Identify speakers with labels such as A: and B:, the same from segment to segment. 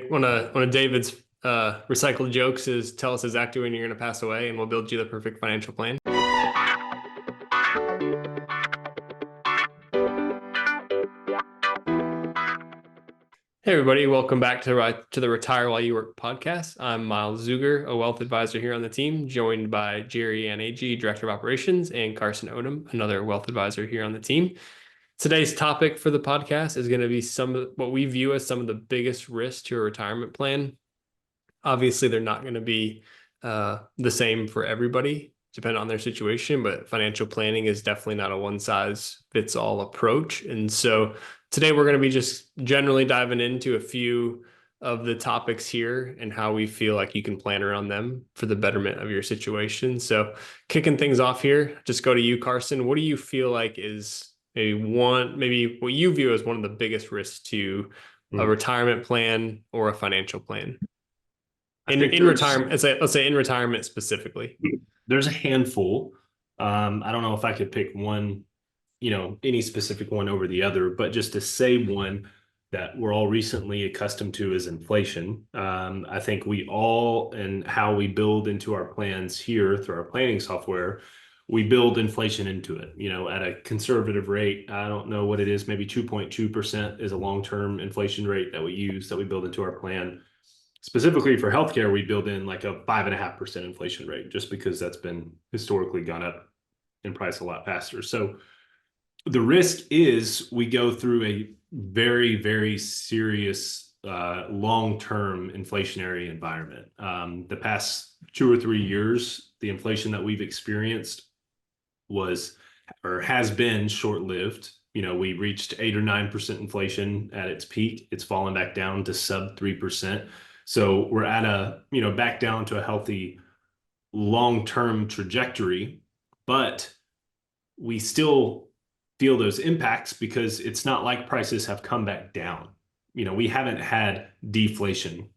A: one of David's recycled jokes is tell us exactly when you're going to pass away and we'll build you the perfect financial plan. Hey everybody, welcome back to the Retire While You Work podcast. I'm Miles Zuger, a wealth advisor here on the team, joined by Jerry Anag, Director of Operations, and Carson Odom, another wealth advisor here on the team. Today's topic for the podcast is going to be some of what we view as some of the biggest risks to a retirement plan. Obviously, they're not going to be the same for everybody, depending on their situation, but financial planning is definitely not a one-size-fits-all approach. And so today we're going to be just generally diving into a few of the topics here and how we feel like you can plan around them for the betterment of your situation. So kicking things off here, just go to you, Carson. What do you feel like is maybe what you view as one of the biggest risks to a retirement plan or a financial plan? In retirement, let's say in retirement specifically.
B: There's a handful. I don't know if I could pick one, any specific one over the other, but just to say one that we're all recently accustomed to is inflation. I think we all, and how we build into our plans here through our planning software, we build inflation into it, at a conservative rate. I don't know what it is, maybe 2.2% is a long-term inflation rate that we build into our plan. Specifically for healthcare, we build in like a 5.5% inflation rate, just because that's been historically gone up in price a lot faster. So the risk is we go through a very, very serious long-term inflationary environment. The past 2 or 3 years, the inflation that we've experienced has been short-lived. We reached 8 or 9% inflation at its peak. It's fallen back down to sub 3%. So we're at back down to a healthy long-term trajectory, but we still feel those impacts because it's not like prices have come back down. We haven't had deflation.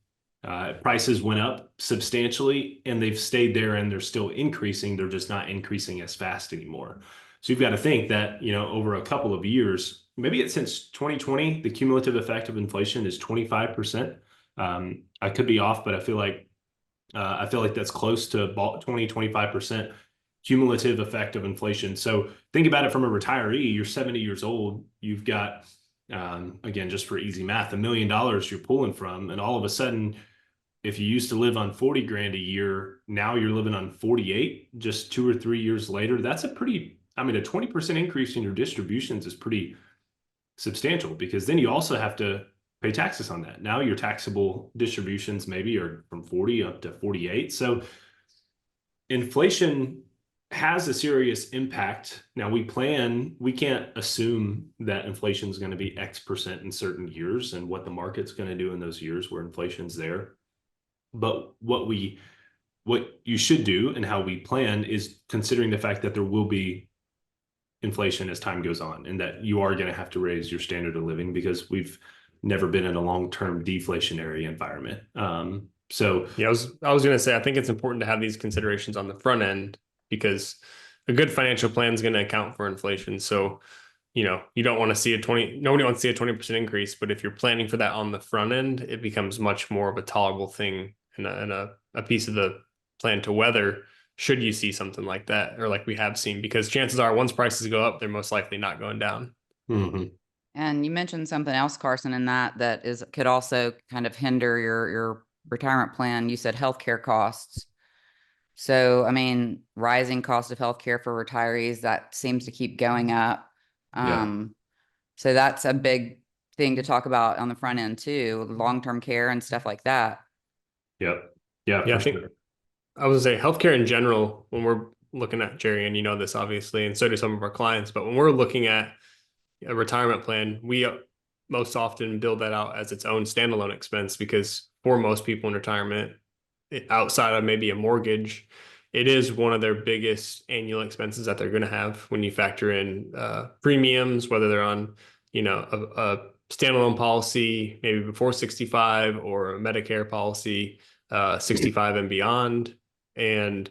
B: Prices went up substantially and they've stayed there and they're still increasing. They're just not increasing as fast anymore. So you've got to think that, over a couple of years, maybe it's since 2020, the cumulative effect of inflation is 25%. I could be off, but I feel like that's close to 25% cumulative effect of inflation. So think about it from a retiree. You're 70 years old. You've got, again, just for easy math, $1 million you're pulling from. And all of a sudden, if you used to live on 40 grand a year, now you're living on 48 just 2 or 3 years later. That's a 20% increase in your distributions is pretty substantial, because then you also have to pay taxes on that. Now your taxable distributions maybe are from 40 up to 48. So inflation has a serious impact. Now we can't assume that inflation is going to be X percent in certain years and what the market's going to do in those years where inflation's there. But what you should do and how we plan is considering the fact that there will be inflation as time goes on, and that you are going to have to raise your standard of living, because we've never been in a long-term deflationary environment. So
A: yeah, I was going to say, I think it's important to have these considerations on the front end, because a good financial plan is going to account for inflation. So, you don't want to see nobody wants to see a 20% increase, but if you're planning for that on the front end, it becomes much more of a tolerable thing and a piece of the plan to weather should you see something like that, or like we have seen, because chances are once prices go up, they're most likely not going down.
B: Mm-hmm.
C: And you mentioned something else, Carson, in that could also kind of hinder your retirement plan. You said healthcare costs. So, rising cost of healthcare for retirees, that seems to keep going up. So that's a big thing to talk about on the front end too, long-term care and stuff like that.
B: Yep. Yeah.
A: I think I was going to say healthcare in general, when we're looking at, Jerry, and this obviously, and so do some of our clients, but when we're looking at a retirement plan, we most often build that out as its own standalone expense, because for most people in retirement, outside of maybe a mortgage, it is one of their biggest annual expenses that they're going to have when you factor in premiums, whether they're on, a standalone policy, maybe before 65, or a Medicare policy, 65 and beyond, and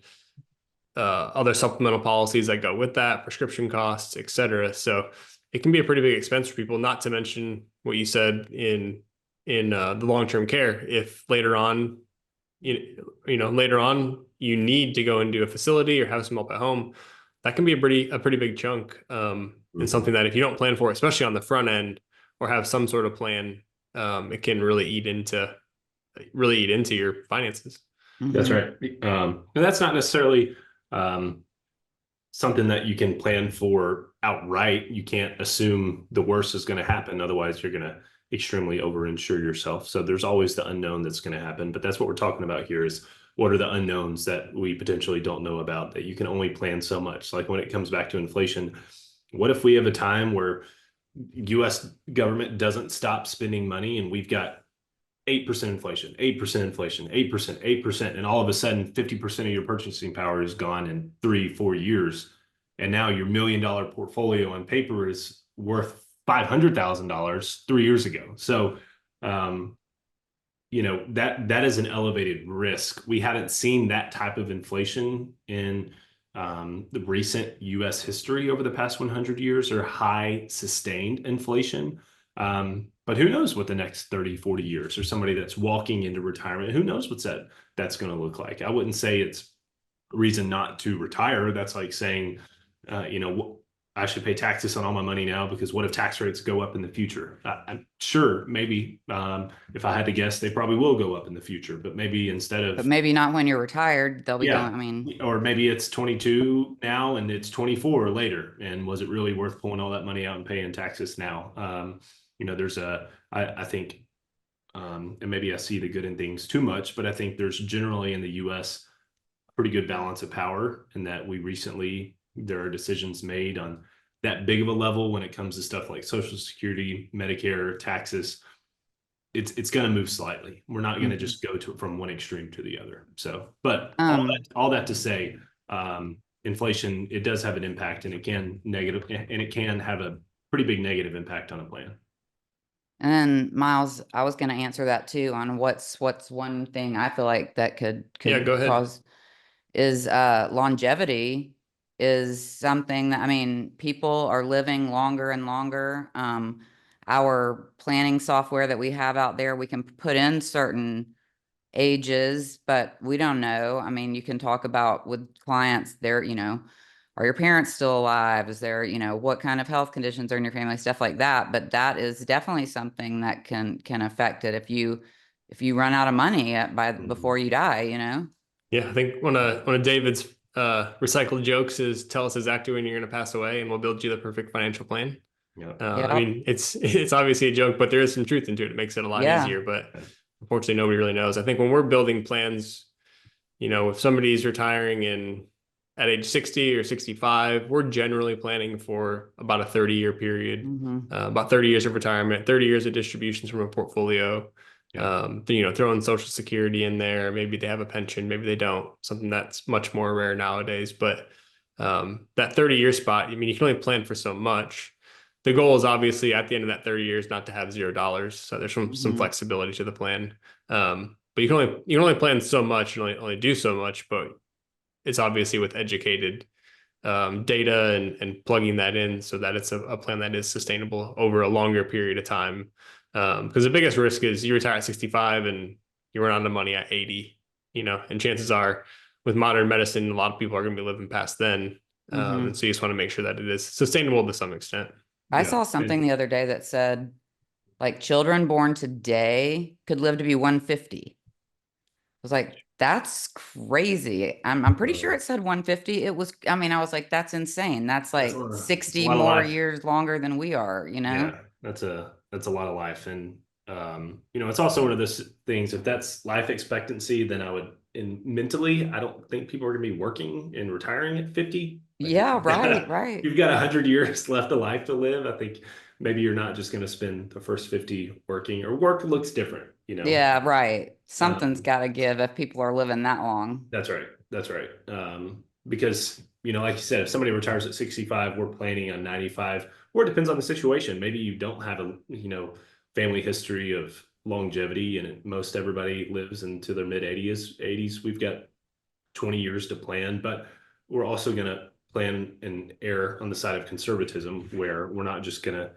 A: other supplemental policies that go with that, prescription costs, et cetera. So it can be a pretty big expense for people, not to mention what you said in in the long-term care. If later on, later on you need to go into a facility or have some help at home, that can be a pretty big chunk, and something that if you don't plan for, especially on the front end, or have some sort of plan, it can really eat into your finances.
B: That's right. And that's not necessarily something that you can plan for outright. You can't assume the worst is going to happen. Otherwise, you're going to extremely overinsure yourself. So there's always the unknown that's going to happen. But that's what we're talking about here is what are the unknowns that we potentially don't know about that you can only plan so much. Like when it comes back to inflation, what if we have a time where US government doesn't stop spending money and we've got 8% inflation, 8% inflation, 8%, 8%. And all of a sudden, 50% of your purchasing power is gone in 3-4 years. And now your $1 million portfolio on paper is worth $500,000 3 years ago. So, that is an elevated risk. We hadn't seen that type of inflation in the recent US history over the past 100 years, or high sustained inflation. But who knows what the next 30-40 years, or somebody that's walking into retirement, who knows what's that's going to look like. I wouldn't say it's a reason not to retire. That's like saying, I should pay taxes on all my money now because what if tax rates go up in the future? I'm sure maybe if I had to guess, they probably will go up in the future, but maybe instead of.
C: But maybe not when you're retired. They'll be
B: Yeah.
C: going, I mean,
B: Or maybe it's 22 now and it's 24 later. And was it really worth pulling all that money out and paying taxes now? There's I think, and maybe I see the good in things too much, but I think there's generally in the US a pretty good balance of power, in that there are decisions made on that big of a level when it comes to stuff like Social Security, Medicare, taxes. It's going to move slightly. We're not going to just go from one extreme to the other. So, but all that to say, inflation, it does have an impact, and it can have a pretty big negative impact on a plan.
C: and then Miles, I was going to answer that too on what's one thing I feel like that could
A: Yeah, go ahead.
C: cause is longevity is something that, I mean, people are living longer and longer. Our planning software that we have out there, we can put in certain ages, but we don't know. I mean, you can talk about with clients, are your parents still alive? Is there, what kind of health conditions are in your family, stuff like that. But that is definitely something that can affect it if you run out of money before you die.
A: Yeah, I think one of David's recycled jokes is, tell us exactly when you're going to pass away and we'll build you the perfect financial plan.
B: Yeah.
A: I mean, it's obviously a joke, but there is some truth into it. It makes it a lot easier, but unfortunately nobody really knows. I think when we're building plans, if somebody's retiring at age 60 or 65, we're generally planning for about a 30-year period, about 30 years of retirement, 30 years of distributions from a portfolio. Throw in Social Security in there. Maybe they have a pension, maybe they don't, something that's much more rare nowadays. But that 30-year spot, I mean, you can only plan for so much. The goal is obviously at the end of that 30 years not to have $0. So there's some flexibility to the plan. But you can only plan so much, and only do so much. But it's obviously with educated data and plugging that in so that it's a plan that is sustainable over a longer period of time. Because the biggest risk is you retire at 65 and you run out of money at 80, and chances are with modern medicine, a lot of people are going to be living past then. And so you just want to make sure that it is sustainable to some extent.
C: I saw something the other day that said, like, children born today could live to be 150. I was like, that's crazy. I'm pretty sure it said 150. It was, I mean, I was like, that's insane. That's like 60 more years longer than we are,
B: Yeah, that's a lot of life. And it's also one of those things, if that's life expectancy, then mentally, I don't think people are gonna be working and retiring at 50.
C: Yeah, right.
B: You've got 100 years left of life to live. I think maybe you're not just gonna spend the first 50 working, or work looks different,
C: Yeah, right. Something's got to give if people are living that long.
B: That's right. Because, like you said, if somebody retires at 65, we're planning on 95, or it depends on the situation. Maybe you don't have a, family history of longevity, and most everybody lives into their mid 80s. We've got 20 years to plan, but we're also going to plan and err on the side of conservatism, where we're not just going to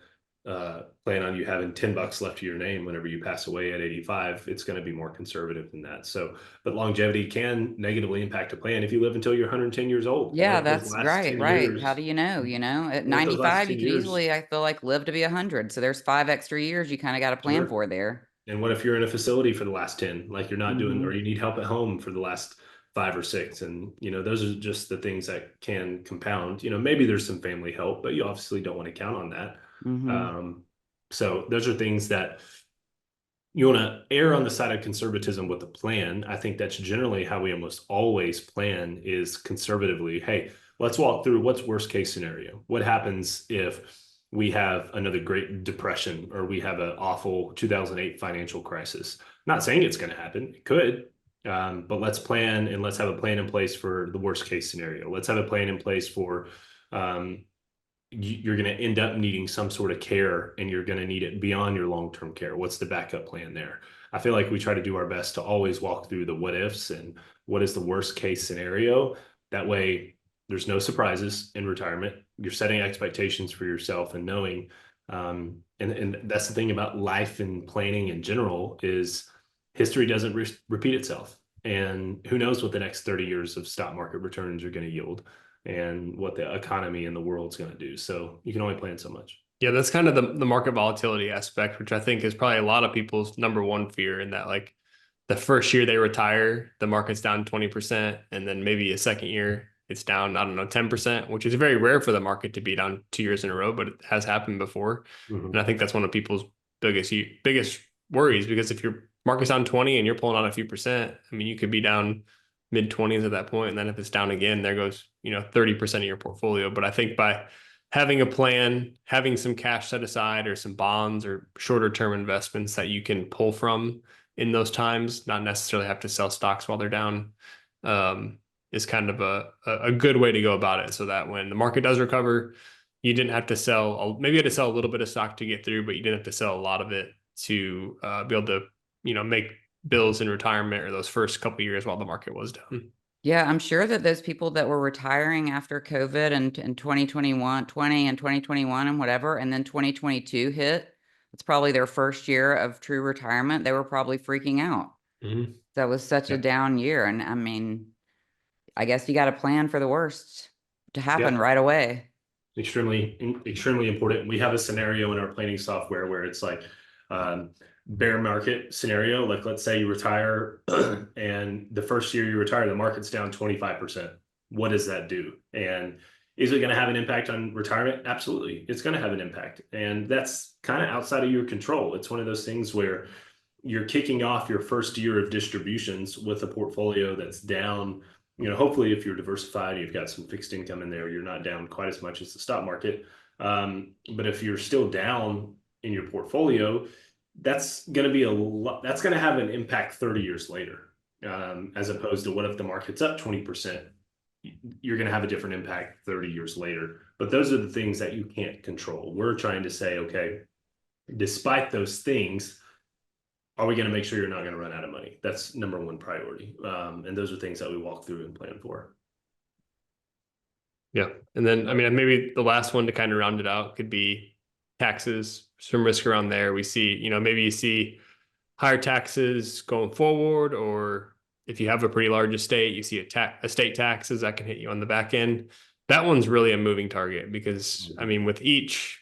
B: plan on you having $10 left to your name whenever you pass away at 85, it's going to be more conservative than that. So, but longevity can negatively impact a plan if you live until you're 110 years old. And what
C: Yeah,
B: if those
C: that's
B: last
C: right,
B: 10
C: right. How
B: years,
C: do you know? You know, at
B: what if those last
C: 95, you
B: 10
C: could
B: years,
C: easily, I feel like, live to be 100. So there's 5 extra years you kind of got to plan
B: sure.
C: for there.
B: And what if you're in a facility for the last 10, like you're not doing, or
C: Hmm.
B: you need help at home for the last 5 or 6? And, those are just the things that can compound. Maybe there's some family help, but you obviously don't want to count on that.
C: Hmm.
B: Um, so those are things that you want to err on the side of conservatism with the plan. I think that's generally how we almost always plan is conservatively. Hey, let's walk through what's worst case scenario. What happens if we have another Great Depression or we have an awful 2008 financial crisis? Not saying it's going to happen. It could, but let's plan and let's have a plan in place for the worst case scenario. Let's have a plan in place for um, you're going to end up needing some sort of care and you're going to need it beyond your long-term care. What's the backup plan there? I feel like we try to do our best to always walk through the what ifs and what is the worst case scenario. That way, there's no surprises in retirement. You're setting expectations for yourself and knowing. And that's the thing about life and planning in general is history doesn't repeat itself. And who knows what the next 30 years of stock market returns are going to yield and what the economy and the world's going to do. So you can only plan so much.
A: Yeah, that's kind of the market volatility aspect, which I think is probably a lot of people's number one fear in that like the first year they retire, the market's down 20%, and then maybe a second year it's down, I don't know, 10%, which is very rare for the market to be down 2 years in a row, but it has happened before.
B: Mm-hmm.
A: And I think that's one of people's biggest worries because if your market's down 20 and you're pulling out a few percent, I mean, you could be down mid 20s at that point, and then if it's down again, there goes, 30% of your portfolio. But I think by having a plan, having some cash set aside or some bonds or shorter term investments that you can pull from in those times, not necessarily have to sell stocks while they're down, um, is kind of a good way to go about it. So that when the market does recover, you didn't have to sell, maybe you had to sell a little bit of stock to get through, but you didn't have to sell a lot of it to be able to, make bills in retirement or those first couple years while the market was down.
C: Yeah, I'm sure that those people that were retiring after COVID and in 2021, 20 and 2021 and whatever, and then 2022 hit, it's probably their first year of true retirement. They were probably freaking out.
A: Mm-hmm.
C: That was such a
B: Yeah.
C: down year. And I mean, I guess you got to plan for the worst to happen
B: Yeah.
C: right away.
B: Extremely important. We have a scenario in our planning software where it's like um, bear market scenario. Like let's say you retire and the first year you retire, the market's down 25%. What does that do? And is it going to have an impact on retirement? Absolutely. It's going to have an impact. And that's kind of outside of your control. It's one of those things where you're kicking off your first year of distributions with a portfolio that's down. Hopefully if you're diversified, you've got some fixed income in there, you're not down quite as much as the stock market. But if you're still down in your portfolio, that's going to be a lot, that's going to have an impact 30 years later. As opposed to what if the market's up 20%, you're going to have a different impact 30 years later. But those are the things that you can't control. We're trying to say, okay, despite those things, are we going to make sure you're not going to run out of money? That's number one priority. And those are things that we walk through and plan for.
A: Yeah. And then, I mean, maybe the last one to kind of round it out could be taxes, some risk around there. We see, maybe you see higher taxes going forward, or if you have a pretty large estate, you see estate taxes that can hit you on the back end. That one's really a moving target because, I mean, with each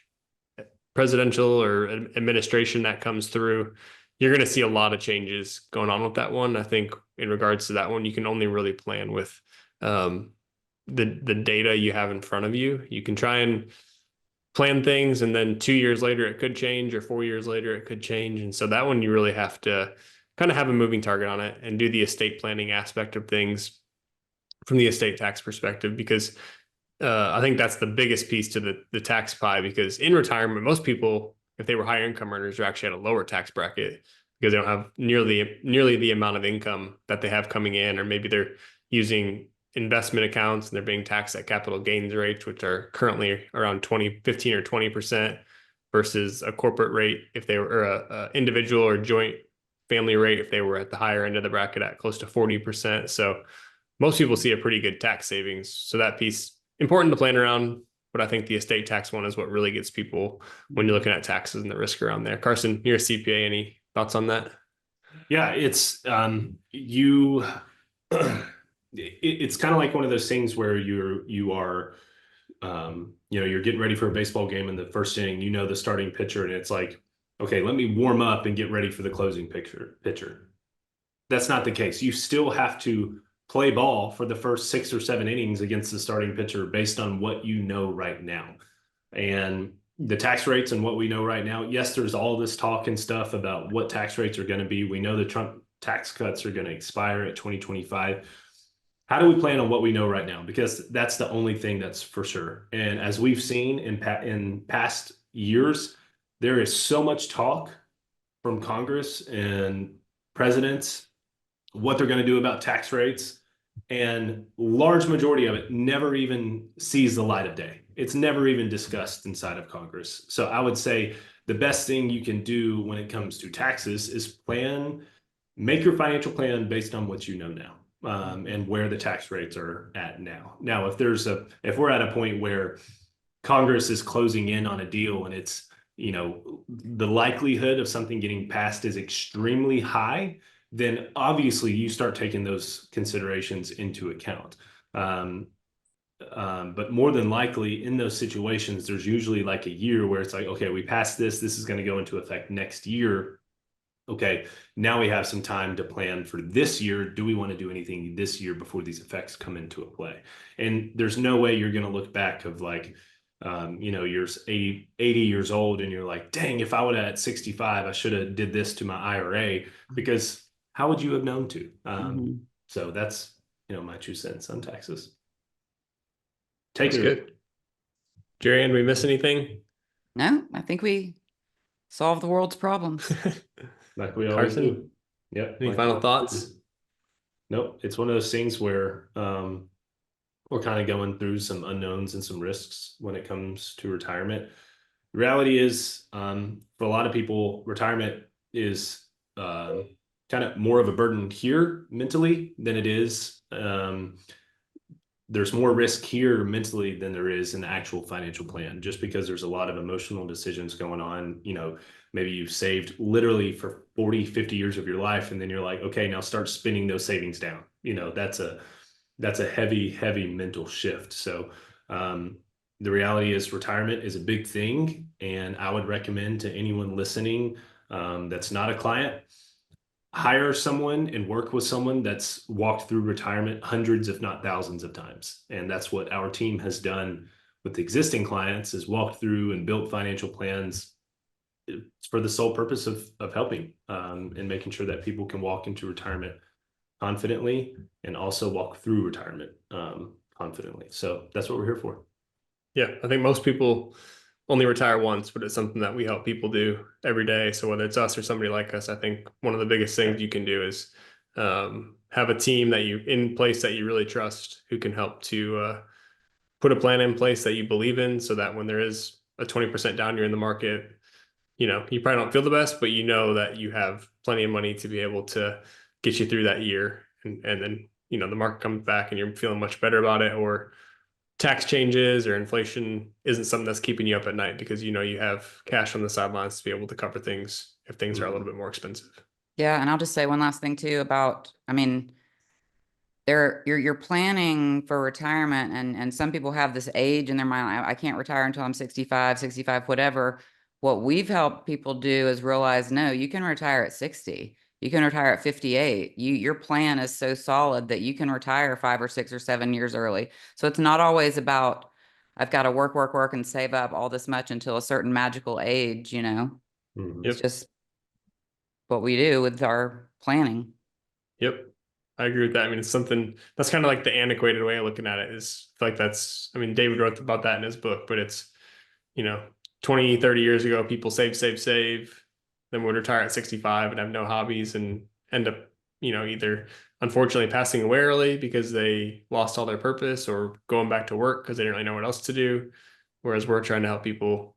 A: presidential or administration that comes through, you're going to see a lot of changes going on with that one. I think in regards to that one, you can only really plan with the data you have in front of you. You can try and plan things, and then 2 years later it could change, or 4 years later it could change. And so that one you really have to kind of have a moving target on it and do the estate planning aspect of things from the estate tax perspective, because I think that's the biggest piece to the tax pie, because in retirement, most people, if they were higher income earners, are actually at a lower tax bracket because they don't have nearly the amount of income that they have coming in, or maybe they're using investment accounts and they're being taxed at capital gains rates, which are currently around 15 or 20% versus a corporate rate if they were, or a individual or joint family rate if they were at the higher end of the bracket at close to 40%. So most people see a pretty good tax savings. So that piece important to plan around, but I think the estate tax one is what really gets people when you're looking at taxes and the risk around there. Carson, you're a CPA. Any thoughts on that?
B: Yeah, it's you it's kind of like one of those things where you are you're getting ready for a baseball game in the first inning, the starting pitcher, and it's like, okay, let me warm up and get ready for the closing pitcher. That's not the case. You still have to play ball for the first 6 or 7 innings against the starting pitcher based on what you know right now. And the tax rates and what we know right now, yes, there's all this talk and stuff about what tax rates are going to be. We know the Trump tax cuts are going to expire at 2025. How do we plan on what we know right now? Because that's the only thing that's for sure. And as we've seen in past years, there is so much talk from Congress and presidents what they're going to do about tax rates, and large majority of it never even sees the light of day. It's never even discussed inside of Congress. So I would say the best thing you can do when it comes to taxes is make your financial plan based on what you know now, and where the tax rates are at now. Now, if we're at a point where Congress is closing in on a deal and it's, the likelihood of something getting passed is extremely high, then obviously you start taking those considerations into account. But more than likely in those situations, there's usually like a year where it's like, okay, we passed this is going to go into effect next year. Okay, now we have some time to plan for this year. Do we want to do anything this year before these effects come into play? And there's no way you're going to look back of like, you're 80 years old and you're like, dang, if I would have at 65, I should have did this to my IRA, because how would you have known to? So that's, my 2 cents on taxes.
A: That's good. Jerry, did we miss anything?
C: No, I think we solved the world's problems.
B: Like we always do. Yep.
A: Any final thoughts?
B: Nope. It's one of those things where we're kind of going through some unknowns and some risks when it comes to retirement. The reality is, for a lot of people, retirement is kind of more of a burden here mentally than it is. There's more risk here mentally than there is in the actual financial plan, just because there's a lot of emotional decisions going on. Maybe you've saved literally for 40, 50 years of your life, and then you're like, okay, now start spending those savings down. That's a heavy, heavy mental shift. So the reality is retirement is a big thing. And I would recommend to anyone listening that's not a client, hire someone and work with someone that's walked through retirement hundreds, if not thousands of times. And that's what our team has done with existing clients, is walked through and built financial plans for the sole purpose of helping and making sure that people can walk into retirement confidently and also walk through retirement confidently. So that's what we're here for.
A: Yeah, I think most people only retire once, but it's something that we help people do every day. So whether it's us or somebody like us, I think one of the biggest things you can do is have a team that you in place that you really trust, who can help to put a plan in place that you believe in, so that when there is a 20% down year in the market, you probably don't feel the best, but that you have plenty of money to be able to get you through that year. And then, the market comes back and you're feeling much better about it, or tax changes or inflation isn't something that's keeping you up at night, because you have cash on the sidelines to be able to cover things if things are a little bit more expensive.
C: Yeah, and I'll just say one last thing too about, you're planning for retirement, and some people have this age in their mind, I can't retire until I'm 65, whatever. What we've helped people do is realize, no, you can retire at 60. You can retire at 58. Your plan is so solid that you can retire 5 or 6 or 7 years early. So it's not always about, I've got to work and save up all this much until a certain magical age, It's just what we do with our planning.
A: Yep. I agree with that. It's something that's kind of like the antiquated way of looking at it. Is I feel like that's, David wrote about that in his book, but it's, 20, 30 years ago, people save, then would retire at 65 and have no hobbies and end up, either unfortunately passing away early because they lost all their purpose, or going back to work because they didn't really know what else to do. Whereas we're trying to help people,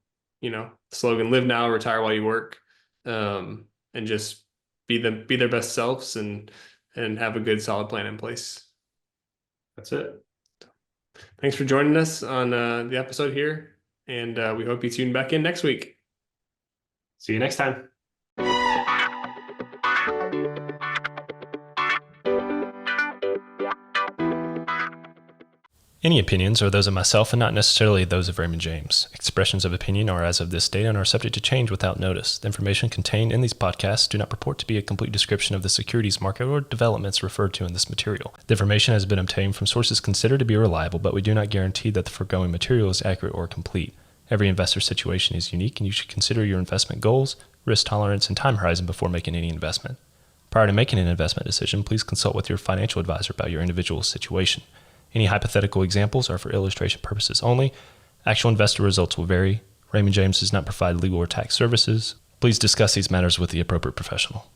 A: slogan, live now, retire while you work, and just be their best selves and have a good solid plan in place.
B: That's it.
A: Thanks for joining us on the episode here, and we hope you tune back in next week.
B: See you next time.
D: Any opinions are those of myself and not necessarily those of Raymond James. Expressions of opinion are as of this date and are subject to change without notice. The information contained in these podcasts do not purport to be a complete description of the securities market or developments referred to in this material. The information has been obtained from sources considered to be reliable, but we do not guarantee that the foregoing material is accurate or complete. Every investor's situation is unique, and you should consider your investment goals, risk tolerance, and time horizon before making any investment. Prior to making an investment decision, please consult with your financial advisor about your individual situation. Any hypothetical examples are for illustration purposes only. Actual investor results will vary. Raymond James does not provide legal or tax services. Please discuss these matters with the appropriate professional.